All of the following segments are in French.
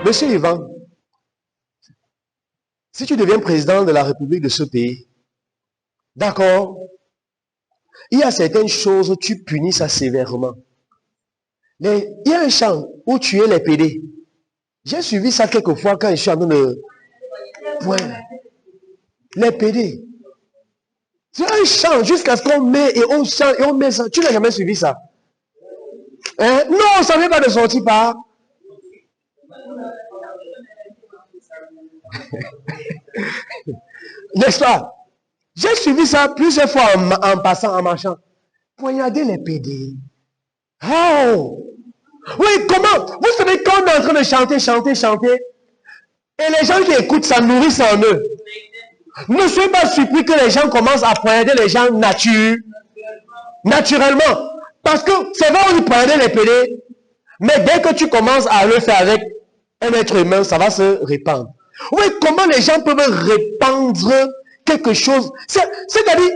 Monsieur Yvan, si tu deviens président de la République de ce pays, d'accord, il y a certaines choses, tu punis ça sévèrement. Mais il y a un champ où tu es les PD. J'ai suivi ça quelquefois quand je suis en train de... Ouais. Les PD. C'est un champ jusqu'à ce qu'on met et on chante et on met ça. Tu n'as jamais suivi ça? Hein? Non, ça ne vient pas de sortir par... N'est-ce pas? J'ai suivi ça plusieurs fois en passant, en marchant. Poignarder les PD. Oh! Oui, comment? Vous savez quand on est en train de chanter, et les gens qui écoutent ça nourrissent en eux. Ne soyez pas surpris que les gens commencent à poignarder les gens naturellement. Parce que c'est vrai, on y poignarder les PD, mais dès que tu commences à le faire avec un être humain, ça va se répandre. Oui, comment les gens peuvent répandre quelque chose? C'est-à-dire,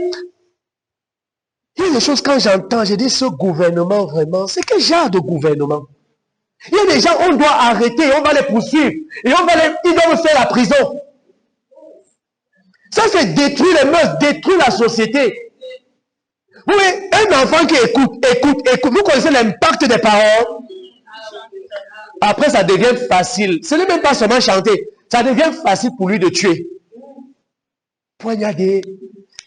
il y a des choses quand j'entends, j'ai dit ce gouvernement vraiment, c'est quel genre de gouvernement? Il y a des gens, on doit arrêter, on va les poursuivre, et ils doivent faire la prison. Ça, c'est détruire les mœurs, détruire la société. Oui, un enfant qui écoute. Vous connaissez l'impact des paroles? Après, ça devient facile. Ce n'est même pas seulement chanter. Ça devient facile pour lui de tuer. Poignarder.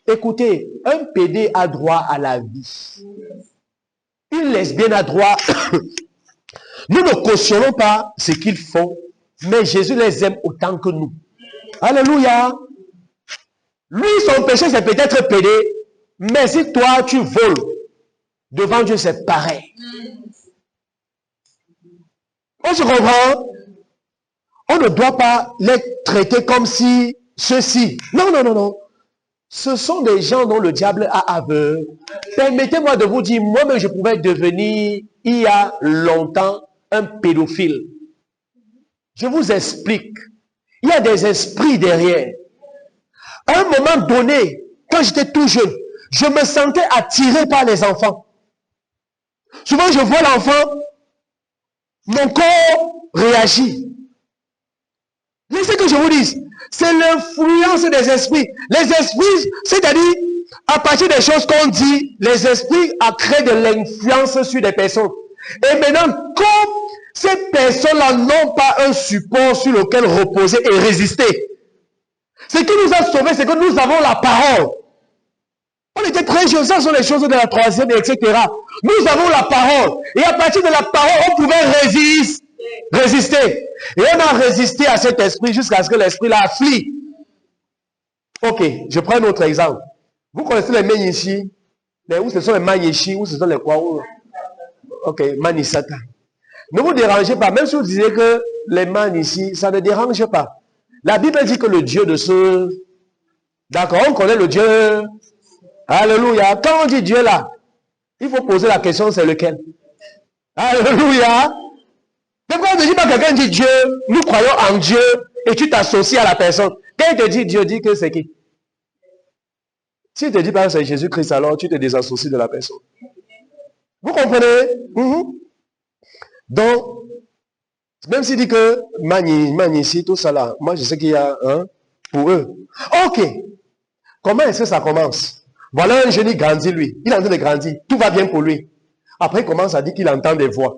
Écoutez, un PD a droit à la vie. Une lesbienne a droit. Nous ne cautionnons pas ce qu'ils font, mais Jésus les aime autant que nous. Alléluia. Lui, son péché, c'est peut-être PD, mais si toi, tu voles, devant Dieu, c'est pareil. On se comprend? On ne doit pas les traiter comme si ceux-ci. Non. Ce sont des gens dont le diable a aveugle. Permettez-moi de vous dire, moi-même, je pouvais devenir, il y a longtemps, un pédophile. Je vous explique. Il y a des esprits derrière. À un moment donné, quand j'étais tout jeune, je me sentais attiré par les enfants. Souvent, je vois l'enfant, mon corps réagit. Laissez que je vous dise, c'est l'influence des esprits. Les esprits, c'est-à-dire, à partir des choses qu'on dit, les esprits ont créé de l'influence sur des personnes. Et maintenant, comme ces personnes-là n'ont pas un support sur lequel reposer et résister, ce qui nous a sauvés, c'est que nous avons la parole. On était très jeunes, ça sont les choses de la troisième, etc. Nous avons la parole. Et à partir de la parole, on pouvait résister. Et on a résisté à cet esprit jusqu'à ce que l'esprit l'a affli. Ok, je prends un autre exemple. Vous connaissez les Menyishi? Où ce sont les Manishi? Où ce sont les quoi? Ok, Manisata. Ne vous dérangez pas. Même si vous disiez que les Manishi, ça ne dérange pas. La Bible dit que le Dieu de ce... D'accord, on connaît le Dieu. Alléluia. Quand on dit Dieu là, il faut poser la question, c'est lequel? Alléluia. Pourquoi on ne dit pas quelqu'un dit Dieu, nous croyons en Dieu, et tu t'associes à la personne. Quand il te dit Dieu, dis que c'est qui? Si il te dit pas que c'est Jésus-Christ, alors tu te désassocies de la personne. Vous comprenez? Donc, même s'il dit que Magnici, tout ça là, moi je sais qu'il y a un pour eux. Ok. Comment est-ce que ça commence? Voilà un jeune, il grandit lui. Il est en train de grandir. Tout va bien pour lui. Après, il commence à dire qu'il entend des voix.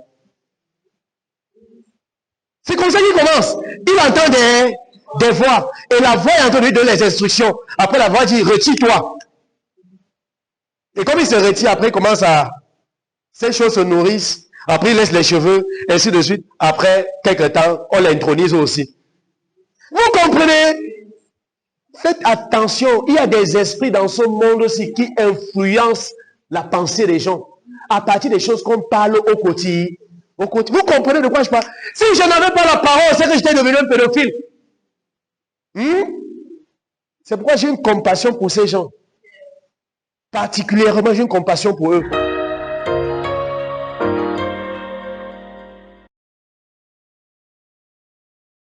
C'est comme ça qu'il commence. Il entend des voix. Et la voix est en train de lui donner les instructions. Après, la voix dit, retire-toi. Et comme il se retire, après, il commence à... Ces choses se nourrissent. Après, il laisse les cheveux, ainsi de suite. Après, quelques temps, on l'intronise aussi. Vous comprenez? Faites attention. Il y a des esprits dans ce monde aussi qui influencent la pensée des gens. À partir des choses qu'on parle au quotidien. Vous comprenez de quoi je parle? Si je n'avais pas la parole, c'est que j'étais devenu un pédophile. C'est pourquoi j'ai une compassion pour ces gens. Particulièrement, j'ai une compassion pour eux.